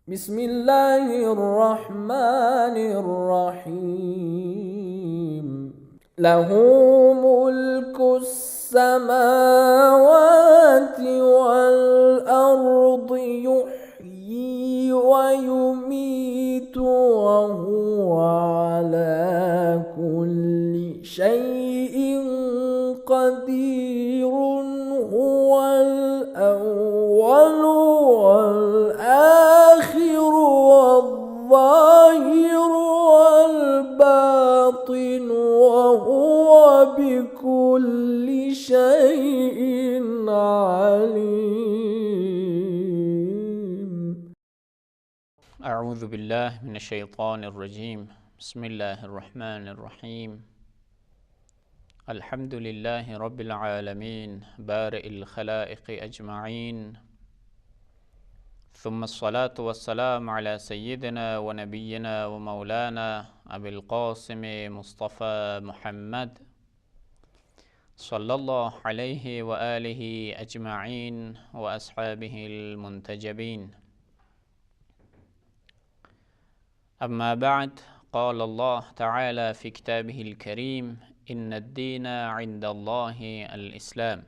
بسم الله الرحمن الرحيم له ملك السماوات والأرض يحيي ويميت وهو على كل شيء قدير هو الأول والآخر والظاهر والباطن وهو بكل شيء عليم. أعوذ بالله من الشيطان الرجيم. بسم الله الرحمن الرحيم. الحمد لله رب العالمين بارئ الخلائق أجمعين، ثم الصلاة والسلام على سيدنا ونبينا ومولانا أبي القاسم مصطفى محمد صلى الله عليه وآله أجمعين وأصحابه المنتجبين. أما بعد، قال الله تعالى في كتابه الكريم: إن الدين عند الله الإسلام.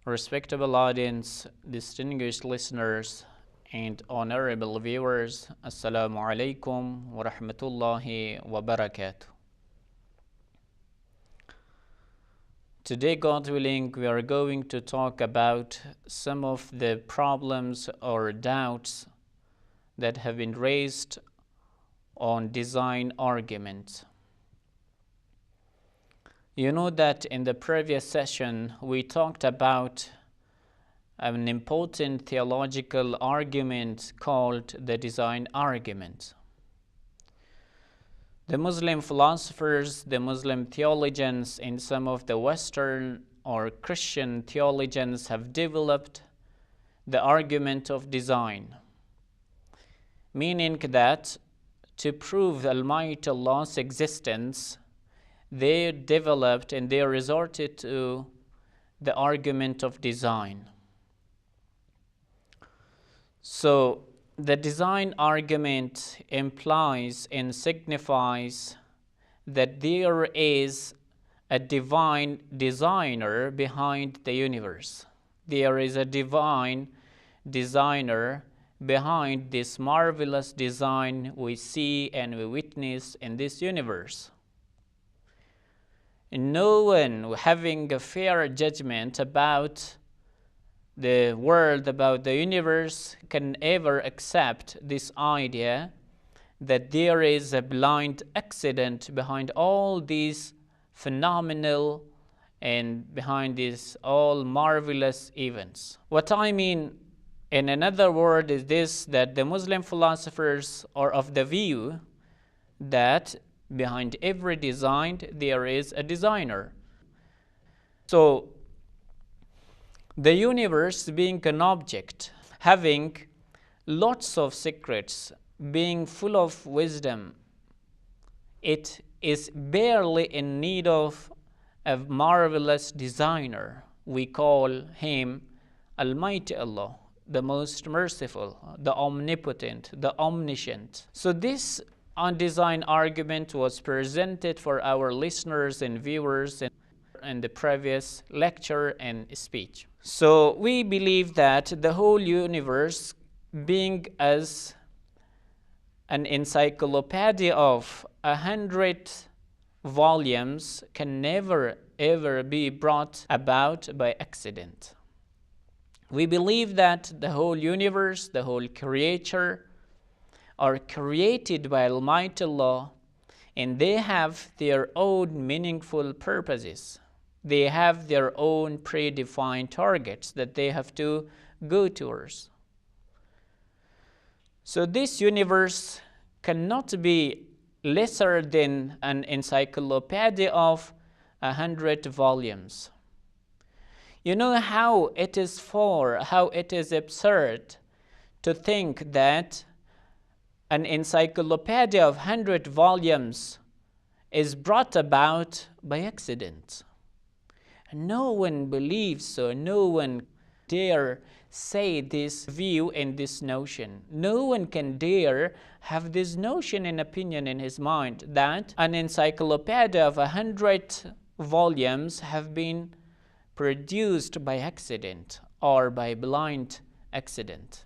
Respectable audience, distinguished listeners, and honorable viewers, Assalamu alaikum wa rahmatullahi wa barakatuh. Today, God willing, we are going to talk about some of the problems or doubts that have been raised on design arguments. You know that in the previous session we talked about an important theological argument called the design argument. The Muslim philosophers, the Muslim theologians, and some of the Western or Christian theologians have developed the argument of design, meaning that to prove Almighty Allah's existence, they developed and they resorted to the argument of design. So the design argument implies and signifies that there is a divine designer behind the universe. There is a divine designer behind this marvelous design we see and we witness in this universe. No one having a fair judgment about the world, about the universe, can ever accept this idea that there is a blind accident behind all these phenomenal and behind these all marvelous events. What I mean, in another word, is this: that the Muslim philosophers are of the view that behind every design there is a designer. So the universe being an object, having lots of secrets, being full of wisdom, it is barely in need of a marvelous designer. We call him Almighty Allah, the most merciful, the omnipotent, the omniscient. So this design argument was presented for our listeners and viewers in the previous lecture and speech. So we believe that the whole universe, being as an encyclopedia of 100 volumes, can never ever be brought about by accident. We believe that the whole universe, the whole creature, are created by Almighty Allah, and they have their own meaningful purposes. They have their own predefined targets that they have to go towards. So this universe cannot be lesser than an encyclopedia of 100 volumes. You know how it is absurd to think that an encyclopedia of 100 volumes is brought about by accident. No one believes so. No one dare say this view and this notion. No one can dare have this notion and opinion in his mind that an encyclopedia of 100 volumes have been produced by accident or by blind accident.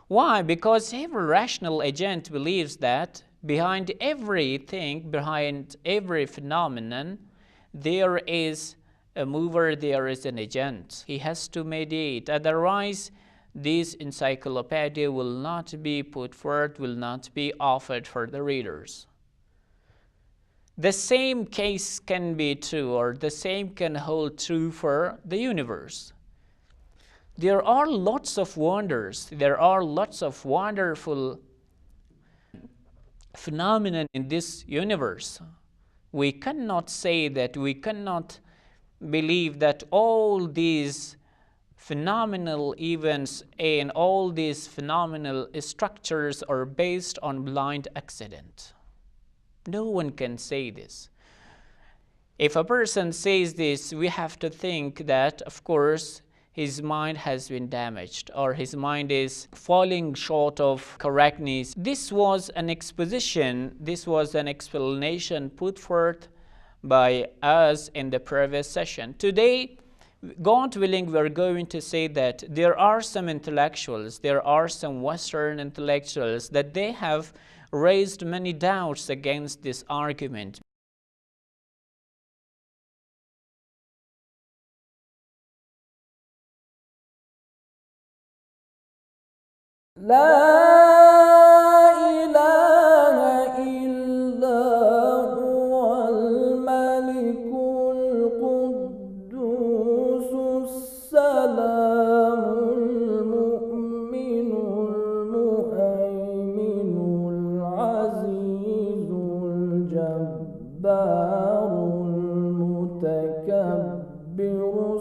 Why? Because every rational agent believes that behind everything, behind every phenomenon, there is a mover, there is an agent. He has to mediate. Otherwise, this encyclopedia will not be put forth, will not be offered for the readers. The same case can be true, or the same can hold true for the universe. There are lots of wonders, there are lots of wonderful phenomena in this universe. We cannot say that, we cannot believe that all these phenomenal events and all these phenomenal structures are based on blind accident. No one can say this. If a person says this, we have to think that, of course, his mind has been damaged or his mind is falling short of correctness. This was an exposition, this was an explanation put forth by us in the previous session. Today, God willing, we're going to say that there are some intellectuals, there are some Western intellectuals that they have raised many doubts against this argument. لا إله إلا هو الملك القدوس السلام المؤمن المهيمن العزيز الجبار المتكبر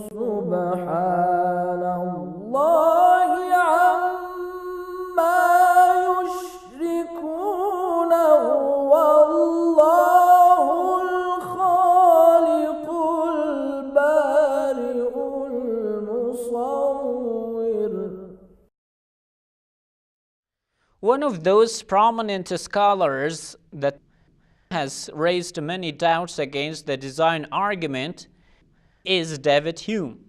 سبحان الله عما يشركون والله الخالق البارئ المصور. One of those prominent scholars that has raised many doubts against the design argument is David Hume.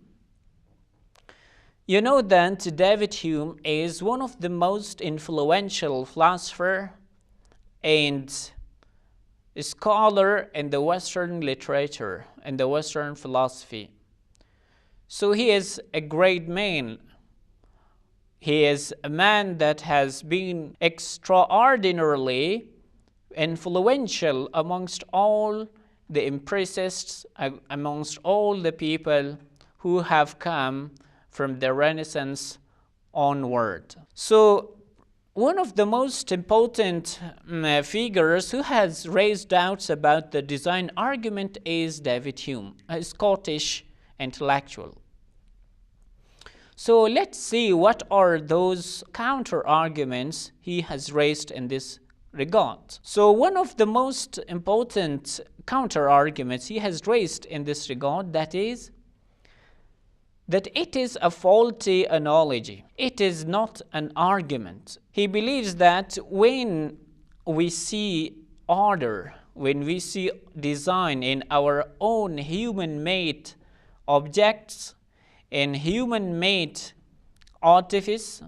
You know that David Hume is one of the most influential philosopher and scholar in the Western literature and the Western philosophy. So he is a great man. He is a man that has been extraordinarily influential amongst all the empiricists, amongst all the people who have come from the Renaissance onward. So one of the most important figures who has raised doubts about the design argument is David Hume, a Scottish intellectual. So let's see what are those counter-arguments he has raised in this regard. So one of the most important counter-arguments he has raised in this regard, that is that it is a faulty analogy. It is not an argument. He believes that when we see order, when we see design in our own human-made objects, in human-made artifice,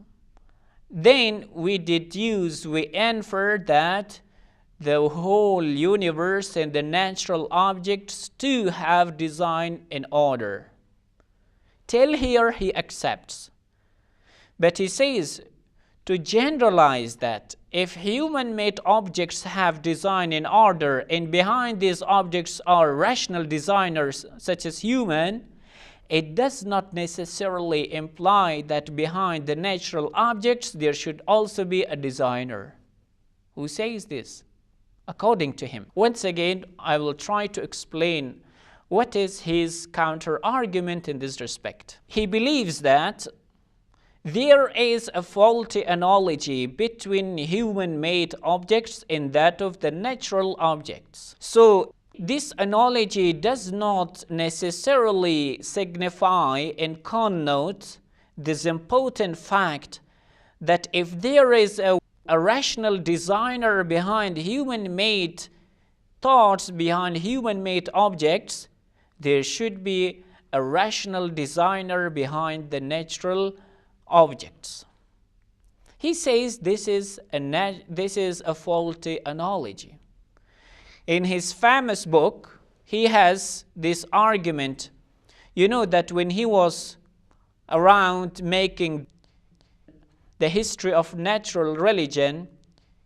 then we deduce, we infer that the whole universe and the natural objects too have design and order. Till here he accepts. But he says to generalize that if human-made objects have design and order and behind these objects are rational designers such as human, it does not necessarily imply that behind the natural objects there should also be a designer. Who says this? According to him. Once again, I will try to explain what is his counter-argument in this respect. He believes that there is a faulty analogy between human-made objects and that of the natural objects. So this analogy does not necessarily signify and connote this important fact that if there is a rational designer behind human-made thoughts, behind human-made objects, there should be a rational designer behind the natural objects. He says this is a faulty analogy. In his famous book, he has this argument, that when he was around making the history of natural religion,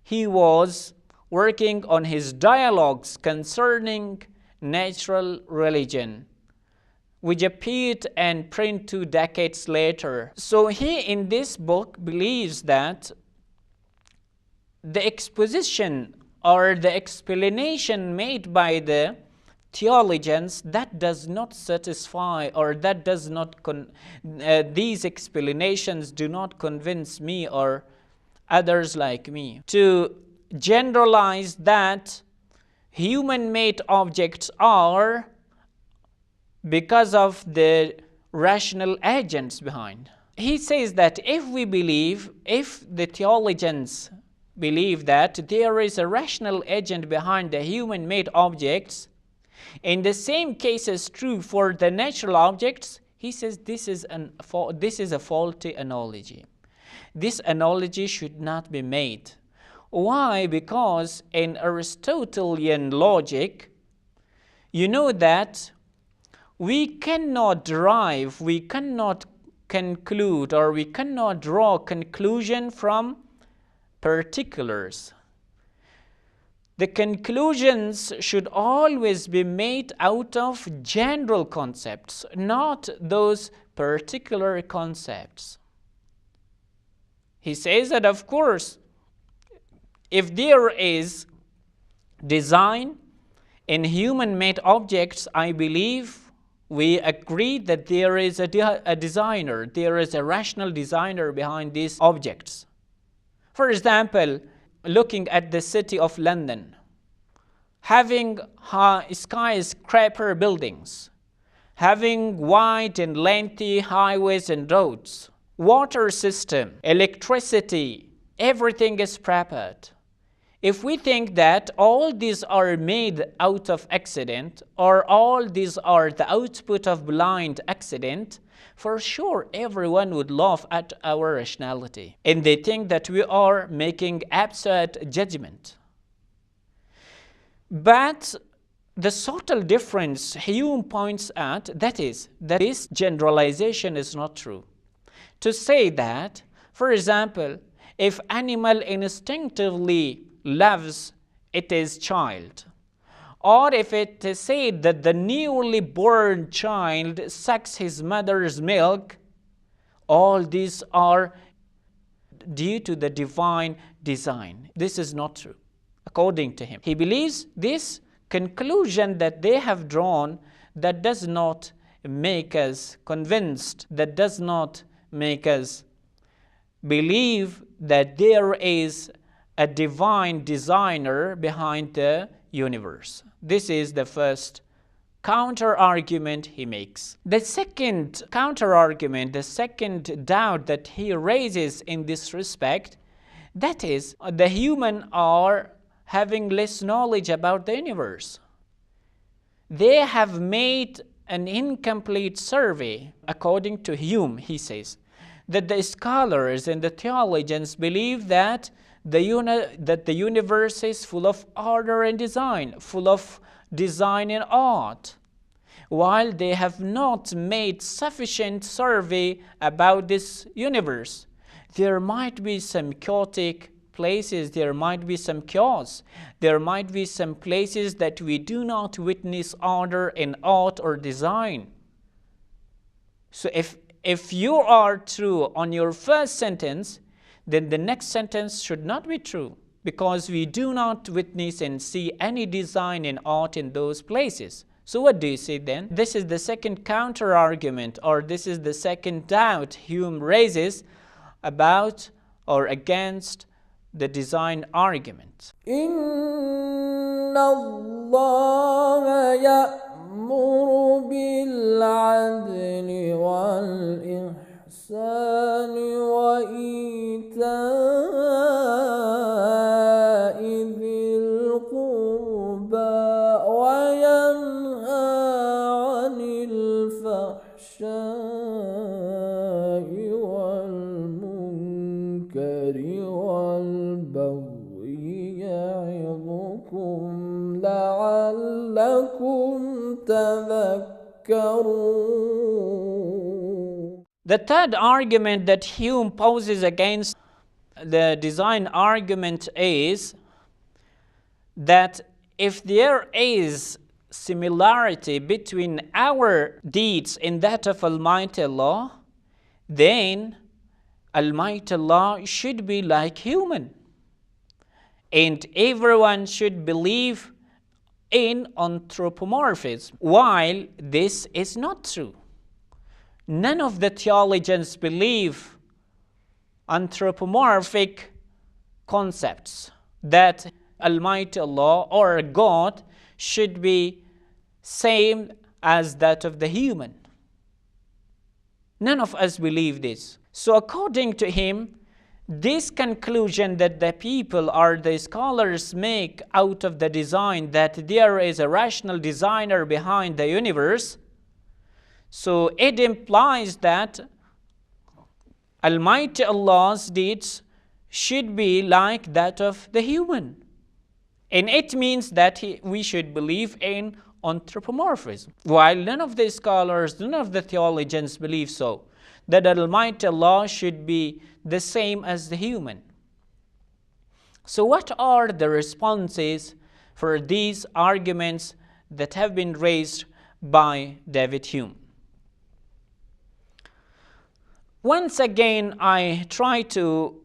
he was working on his dialogues concerning natural religion, which appeared in print 2 decades later. So he in this book believes that the exposition or the explanation made by the theologians, that does not satisfy, or that does not these explanations do not convince me or others like me to generalize that human-made objects are because of the rational agents behind. He says that if the theologians believe that there is a rational agent behind the human-made objects, and the same case is true for the natural objects, he says this is a faulty analogy. This analogy should not be made. Why? Because in Aristotelian logic, that we cannot derive, we cannot conclude, or we cannot draw conclusion from particulars. The conclusions should always be made out of general concepts, not those particular concepts. He says that, of course, if there is design in human-made objects, I believe we agree that there is a designer, there is a rational designer behind these objects. For example, looking at the city of London, having skyscraper buildings, having wide and lengthy highways and roads, water system, electricity, everything is prepared. If we think that all these are made out of accident, or all these are the output of blind accident, for sure everyone would laugh at our rationality, and they think that we are making absurd judgment. But the subtle difference Hume points at, that is, that this generalization is not true. To say that, for example, if animal instinctively loves its child, or if it is said that the newly born child sucks his mother's milk, all these are due to the divine design. This is not true, according to him. He believes this conclusion that they have drawn, that does not make us convinced, that does not make us believe that there is a divine designer behind the universe. This is the first counter-argument he makes. The second counter-argument, the second doubt that he raises in this respect, that is, the human are having less knowledge about the universe. They have made an incomplete survey. According to Hume, he says, that the scholars and the theologians believe that the universe is full of order and design, full of design and art, while they have not made sufficient survey about this universe. There might be some chaotic places, there might be some chaos, there might be some places that we do not witness order in art or design. So if you are true on your first sentence, then the next sentence should not be true, because we do not witness and see any design in art in those places. So what do you say then? This is the second counter-argument, or this is the second doubt Hume raises about or against the design argument. إن الله يأمر بالعدل والإحسان وإيتاء ذي القربى وينهى عن الفحشاء والمنكر والبغي يعظكم لعلكم تذكرون. The third argument that Hume poses against the design argument is that if there is similarity between our deeds and that of Almighty Allah, then Almighty Allah should be like human. And everyone should believe in anthropomorphism, while this is not true. None of the theologians believe anthropomorphic concepts, that Almighty Allah or God should be same as that of the human. None of us believe this. So according to him, this conclusion that the people or the scholars make out of the design, that there is a rational designer behind the universe, so it implies that Almighty Allah's deeds should be like that of the human. And it means that we should believe in anthropomorphism. While none of the scholars, none of the theologians believe so, that Almighty Allah should be the same as the human. So what are the responses for these arguments that have been raised by David Hume? Once again, I try to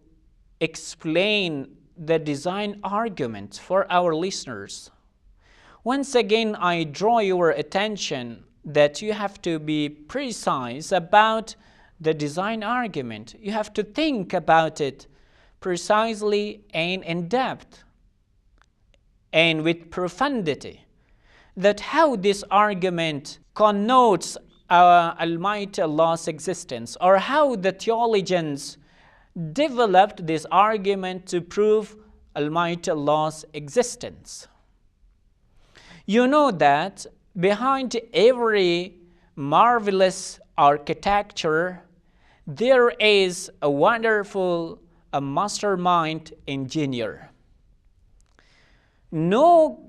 explain the design argument for our listeners. Once again, I draw your attention that you have to be precise about the design argument. You have to think about it precisely and in depth and with profundity, that how this argument connotes Almighty Allah's existence, or how the theologians developed this argument to prove Almighty Allah's existence. You know that behind every marvelous architecture, there is a wonderful mastermind engineer. No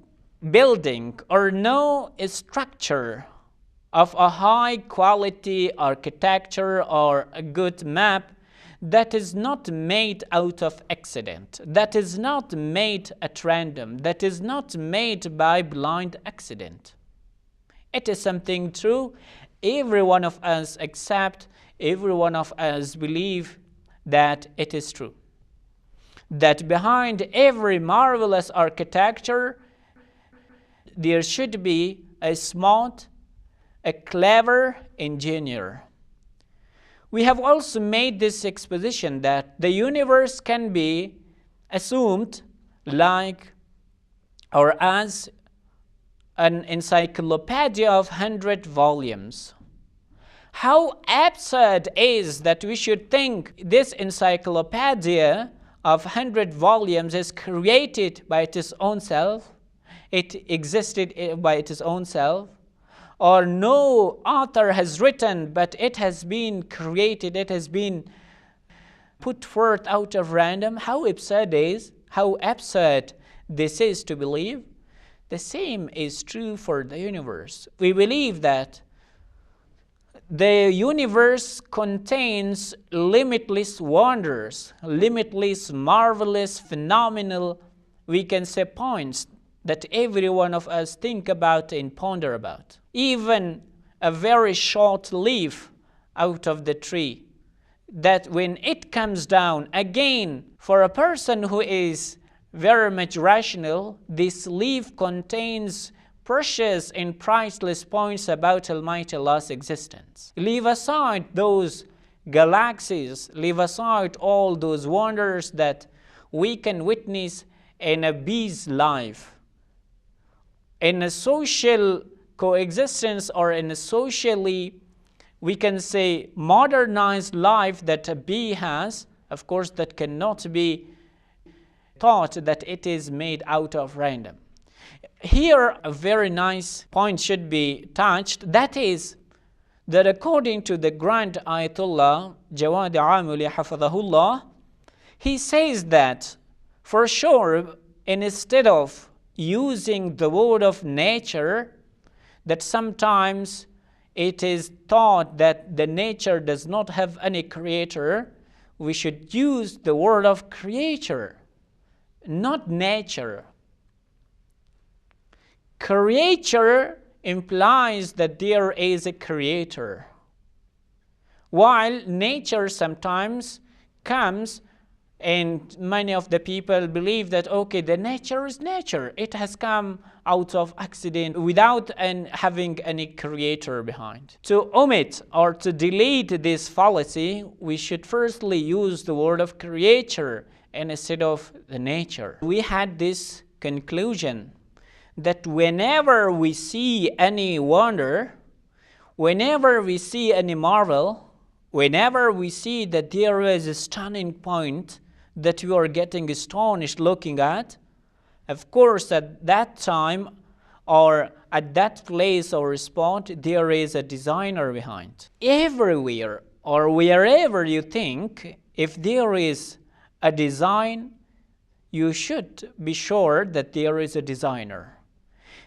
building or no structure of a high quality architecture or a good map that is not made out of accident, that is not made at random, that is not made by blind accident. It is something true. Every one of us accept, every one of us believe that it is true. That behind every marvelous architecture, there should be a smart, a clever engineer. We have also made this exposition that the universe can be assumed like or as an encyclopedia of 100 volumes. How absurd is that we should think this encyclopedia of 100 volumes is created by its own self, it existed by its own self, or no author has written, but it has been created, it has been put forth out of random. How absurd this is to believe. The same is true for the universe. We believe that the universe contains limitless wonders, limitless, marvelous, phenomenal, we can say, points that every one of us think about and ponder about. Even a very short leaf out of the tree, that when it comes down, again, for a person who is very much rational, this leaf contains precious and priceless points about Almighty Allah's existence. Leave aside those galaxies, leave aside all those wonders that we can witness in a bee's life. in a social coexistence or in a socially, we can say, modernized life that a bee has, of course, that cannot be thought that it is made out of random. Here, a very nice point should be touched, that is, that according to the Grand Ayatollah Jawad Amuli Hafadahullah, he says that for sure, instead of using the word of nature, that sometimes it is thought that the nature does not have any creator, we should use the word of creator, not nature. Creature implies that there is a creator, while nature sometimes comes, and many of the people believe that, okay, the nature is nature. It has come out of accident without having any creator behind. To omit or to delete this fallacy, we should firstly use the word of creator instead of the nature. We had this conclusion that whenever we see any wonder, whenever we see any marvel, whenever we see that there is a stunning point that you are getting astonished looking at, of course at that time or at that place or spot there is a designer behind. Everywhere or wherever you think, if there is a design, you should be sure that there is a designer.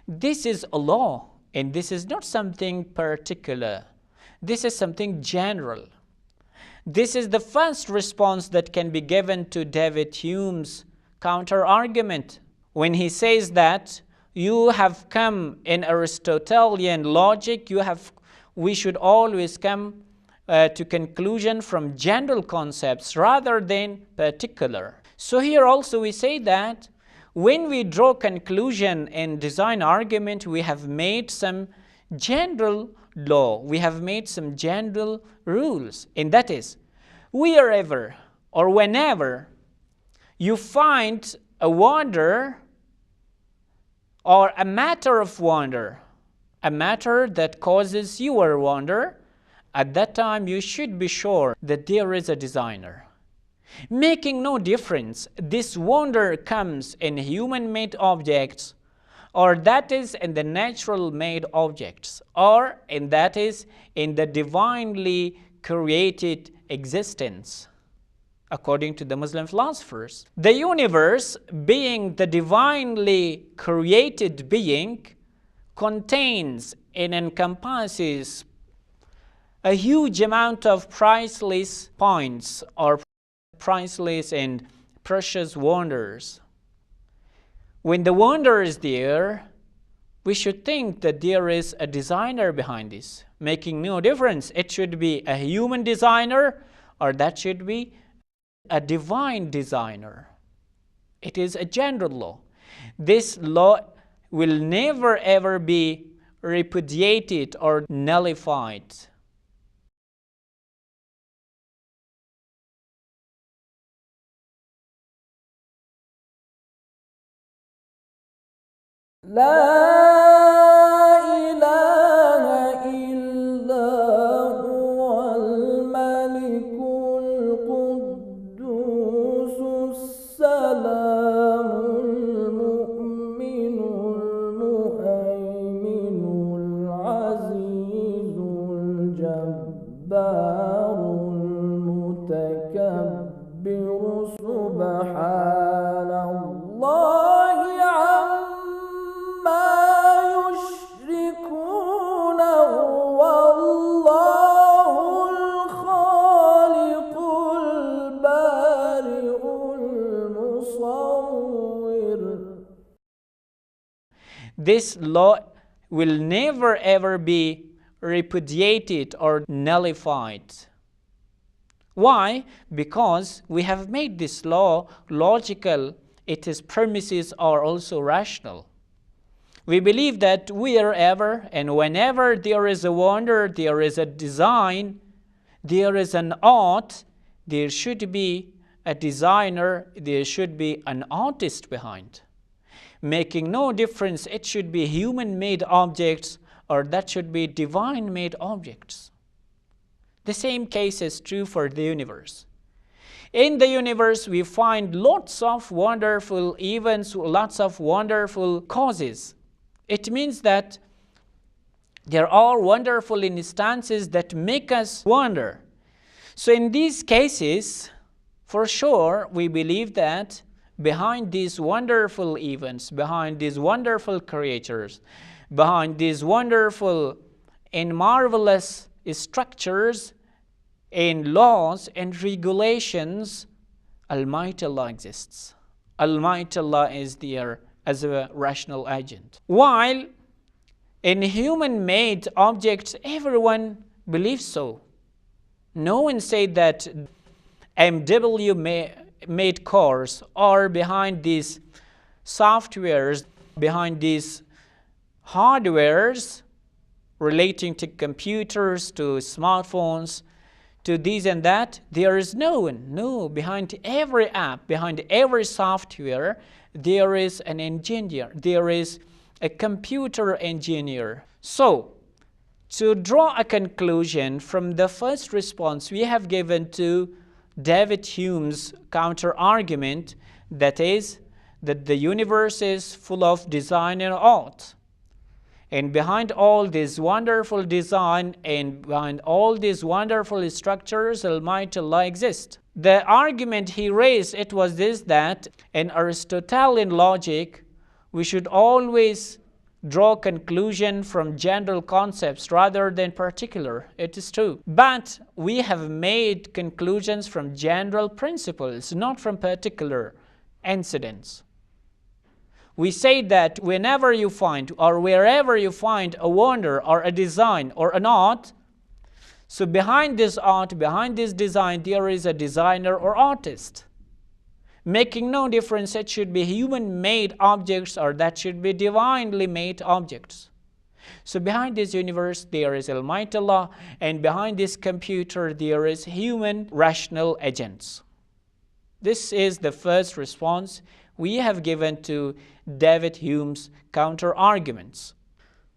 This is a law, and this is not something particular. This is something general. This is the first response that can be given to David Hume's counter-argument when he says that you have come in Aristotelian logic, we should always come to conclusion from general concepts rather than particular. So here also we say that when we draw conclusion in design argument, we have made some general law, we have made some general rules, and that is, wherever or whenever you find a wonder or a matter of wonder, a matter that causes your wonder, at that time you should be sure that there is a designer. Making no difference, this wonder comes in human-made objects, or that is in the natural-made objects, or in that is in the divinely created existence. According to the Muslim philosophers, the universe, being the divinely created being, contains and encompasses a huge amount of priceless points or priceless and precious wonders. When the wonder is there, we should think that there is a designer behind this, making no difference. It should be a human designer or that should be a divine designer. It is a general law. This law will never ever be repudiated or nullified. لا إله إلا هو الملك القدوس السلام المؤمن المهيمن العزيز الجبار المتكبر سبحان الله عما يشركون والله الخالق البارئ المصور. This law will never ever be repudiated or nullified. Why? Because we have made this law logical, its premises are also rational. We believe that wherever and whenever there is a wonder, there is a design, there is an art, there should be a designer, there should be an artist behind. making no difference it should be human-made objects or that should be divine-made objects. The same case is true for the universe. In the universe, we find lots of wonderful events, lots of wonderful causes. It means that there are wonderful instances that make us wonder. So in these cases, for sure, we believe that behind these wonderful events, behind these wonderful creatures, behind these wonderful and marvelous structures and laws and regulations, Almighty Allah exists. Almighty Allah is there as a rational agent. While in human-made objects, everyone believes so. No one said that MW made cars or behind these softwares, behind these hardwares relating to computers, to smartphones, to these and that, there is no one. No, behind every app, behind every software, there is an engineer, there is a computer engineer. So, to draw a conclusion from the first response we have given to David Hume's counter-argument, that is, that the universe is full of design and art. And behind all this wonderful design and behind all these wonderful structures, Almighty Allah exists. The argument he raised, it was this, that in Aristotelian logic, we should always draw conclusion from general concepts rather than particular. It is true. But we have made conclusions from general principles, not from particular incidents. We say that whenever you find or wherever you find a wonder or a design or an art, so behind this art, behind this design, there is a designer or artist. Making no difference it should be human-made objects or that should be divinely made objects. So behind this universe, there is Almighty Allah, and behind this computer, there is human rational agents. This is the first response we have given to David Hume's counter-arguments.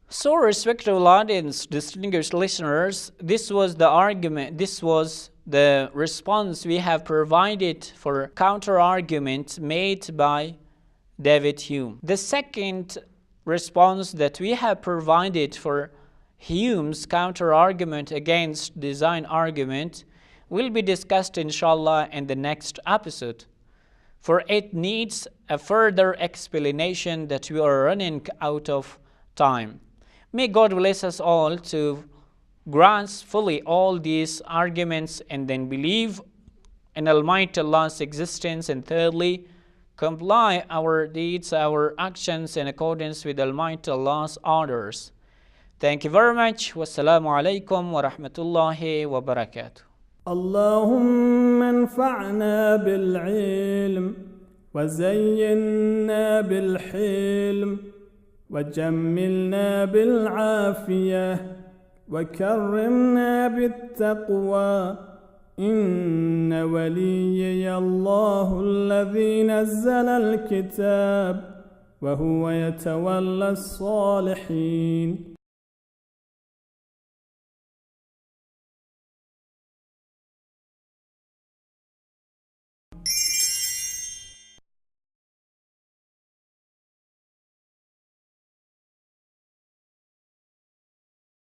So, respected audience, distinguished listeners, this was the argument, this was the response we have provided for counter-argument made by David Hume. The second response that we have provided for Hume's counter-argument against design argument will be discussed inshallah in the next episode, for it needs a further explanation that we are running out of time. May God bless us all to grasp fully all these arguments and then believe in Almighty Allah's existence, and thirdly, comply our deeds, our actions in accordance with Almighty Allah's orders. Thank you very much. Wassalamu alaikum wa rahmatullahi wa barakatuh. اللهم انفعنا بالعلم وزينا بالحلم وجملنا بالعافية وكرمنا بالتقوى إن وليي الله الذي نزل الكتاب وهو يتولى الصالحين.